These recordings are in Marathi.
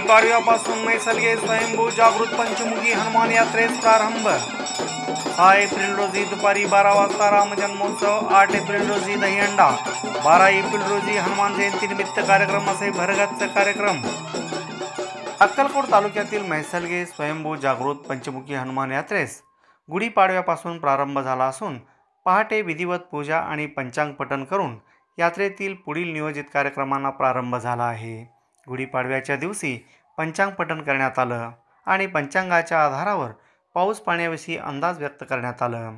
पाडव्यापासून मैसलगे स्वयंभू जागृत पंचमुखी हनुमान यात्रेस प्रारंभ। 6 एप्रिल रोजी दुपारी 12 वाजता रामजन्मोत्सव, 8 एप्रिल रोजी दहीहंडा, 12 एप्रिल रोजी हनुमान जयंतीनिमित्त कार्यक्रम असे भरगच्च कार्यक्रम। अक्कलकोट तालुक्यातील मैसलगे स्वयंभू जागृत पंचमुखी हनुमान यात्रेस गुढीपाडव्यापासून प्रारंभ झाला असून पहाटे विधिवत पूजा आणि पंचांग पठण करून यात्रेतील पुढील नियोजित कार्यक्रमांना प्रारंभ झाला आहे। गुढीपाडव्याच्या दिवशी पंचांग पठण करण्यात आलं आणि पंचांगाच्या आधारावर पाऊस पाण्याविषयी अंदाज व्यक्त करण्यात आला।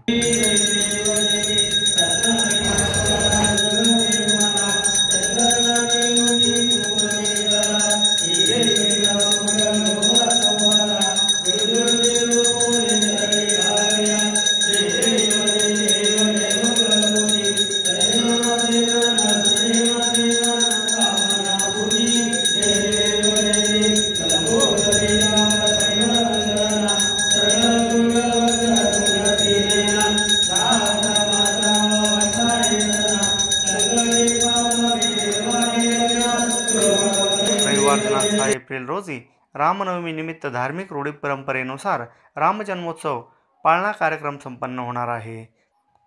दिनांक 6 एप्रिल रोजी रामनवमी निमित्त धार्मिक रूढी परंपरेनुसार रामजन्मोत्सव पाळणा कार्यक्रम संपन्न होणार आहे।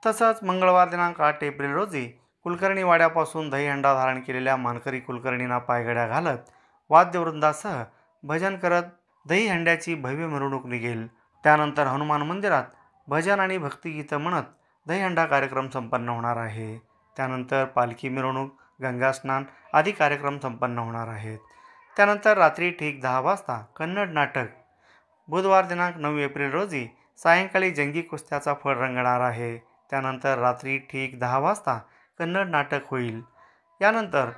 तसंच मंगळवार दिनांक 8 एप्रिल रोजी कुलकर्णी वाड्यापासून दहीहंडा धारण केलेल्या मानकरी कुलकर्णींना पायघड्या घालत वाद्यवृंदासह भजन करत दहीहंड्याची भव्य मिरवणूक निघेल। त्यानंतर हनुमान मंदिरात भजन आणि भक्तिगीतं म्हणत दहीहंडा कार्यक्रम संपन्न होणार आहे। त्यानंतर पालखी मिरवणूक, गंगास्नान आदी कार्यक्रम संपन्न होणार आहेत। त्यानंतर रात्री ठीक 10 वाजता कन्नड नाटक। बुधवार दिनांक 9 एप्रिल रोजी सायंकाळी जंगी कुस्त्याचा फळ रंगणार आहे। त्यानंतर रात्री ठीक 10 वाजता कन्नड नाटक होईल। यानंतर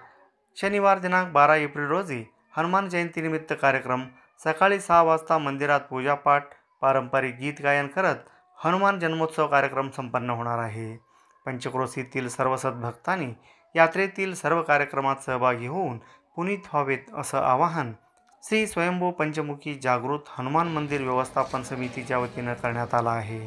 शनिवार दिनांक 12 एप्रिल रोजी हनुमान जयंतीनिमित्त कार्यक्रम। सकाळी 6 वाजता मंदिरात पूजापाठ, पारंपरिक गीत गायन करत हनुमान जन्मोत्सव कार्यक्रम संपन्न होणार आहे। पंचक्रोशीतील सर्व सद्भक्तांनी यात्रेतील सर्व कार्यक्रमात सहभागी होऊन पुनीत व्हावेत असं आवाहन श्री स्वयंभू पंचमुखी जागृत हनुमान मंदिर व्यवस्थापन समितीच्या वतीनं करण्यात आलं आहे।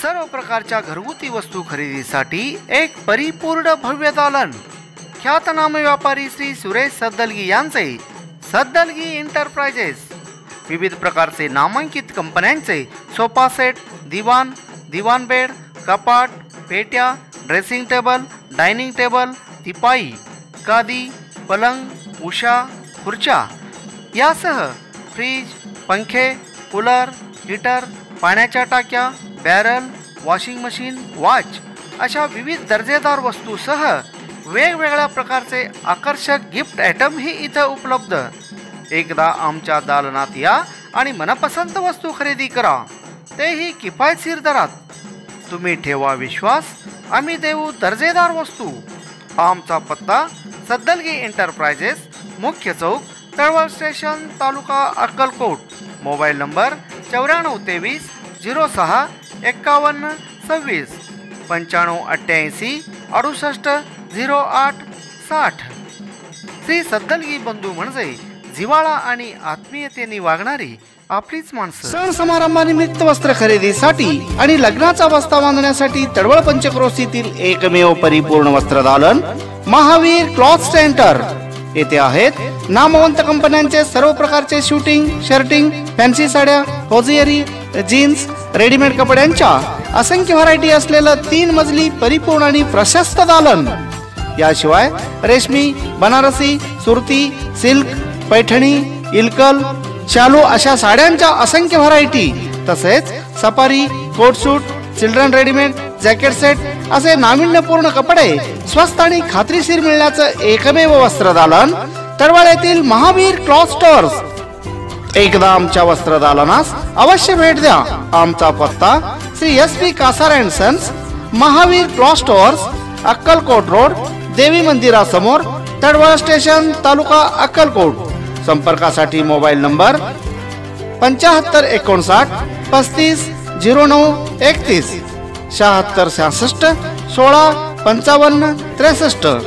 सर्व प्रकारच्या घरगुती वस्तू खरेदीसाठी एक परिपूर्ण भव्य दालन। ख्यातनाम व्यापारी श्री सुरेश सद्दलगी यांचे सद्दलगी एंटरप्राइजेस विविध प्रकारचे नामांकित कंपन्यांचे सोफा सेट, दिवाण, दिवाण बेड, कपाट, पेट्या, ड्रेसिंग टेबल, डायनिंग टेबल, तिपाई, गादी, पलंग, उशा, खुर्च्या यासह फ्रीज, पंखे, कूलर, हीटर, पाण्याच्या टाक्या, बॅरल, वॉशिंग मशीन, वॉच अशा विविध दर्जेदार वस्तूसह वेगवेगळ्या प्रकारचे आकर्षक गिफ्ट आयटमही इथं उपलब्ध। एकदा आमच्या दालनात या आणि मनपसंत वस्तू खरेदी करा, तेही किफायतशीर दरात। तुम्ही ठेवा विश्वास, आम्ही देऊ दर्जेदार वस्तू। आमचा पत्ता सद्दलगी एंटरप्राइजेस, मुख्य चौक, Talwal station, taluka Akkalkot. Mobile number 9423 06 51 26 95 88 68 08 60। Shri Saddalgi बंधू म्हणजे जिव्हाळा आणि आत्मीयतेने वागणारी आपलीच माणसं। सण समारंभानिमित्त वस्त्र खरेदीसाठी आणि लग्नाचा बस्ता बांधण्यासाठी तळवळ पंचक्रोशीतील एकमेव परिपूर्ण वस्त्र दालन महावीर क्लॉथ सेंटर येथे आहेत। नामवंत कंपन्यांचे सर्व प्रकारचे शूटिंग, शर्टिंग, फॅन्सी साड्या, होजियरी, जीन्स, रेडीमेड कपड्यांच्या असंख्य व्हरायटी असलेलं 3 मजली परिपूर्ण आणि प्रशस्त दालन। याशिवाय रेशमी, बनारसी, सुरती, सिल्क, पैठणी, इल्कल, शालू अशा साड्यांच्या असंख्य व्हरायटी, तसेच सफारी, कोट सूट, चिल्ड्रन रेडीमेड, जॅकेट सेट असे नाविन्यपूर्ण कपडे स्वस्त आणि खात्रीशीर मिळण्याचं एकमेव वस्त्र दालन तळवळ येथील महावीर क्लॉथ स्टोअर्स। एकदा आमच्या वस्त्र दालनास अवश्य भेट द्या। आमचा पत्ता Shri SP Kasar and sons, Mahavir cloth stores, Akkalkot road, देवी मंदिरासमोर, तळवळ स्टेशन, तालुका अक्कलकोट। संपर्कासाठी मोबाईल नंबर 75 59 35 09 31 76 66 16 55 63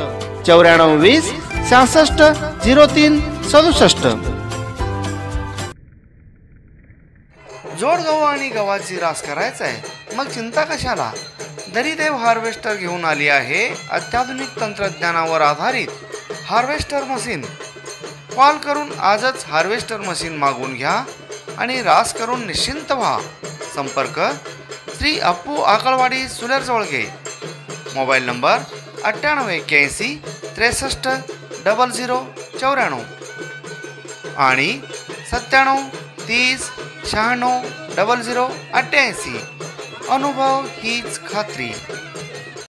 94 20 66 03 67। जोड गहू आणि गव्हाची रास करायचा आहे मग चिंता कशाला। दरीदेव हार्वेस्टर घेऊन आली आहे अत्याधुनिक तंत्रज्ञानावर आधारित हार्वेस्टर मशीन. कॉल करून आजच हार्वेस्टर मशीन मागवून घ्या आणि रास करून निश्चिंत व्हा. संपर्क श्री अप्पू आकळवाडी सुलेर जवळगे. मोबाईल नंबर 9881 63 0094 आणि 97 30 96 0088. अनुभव हीच खात्री.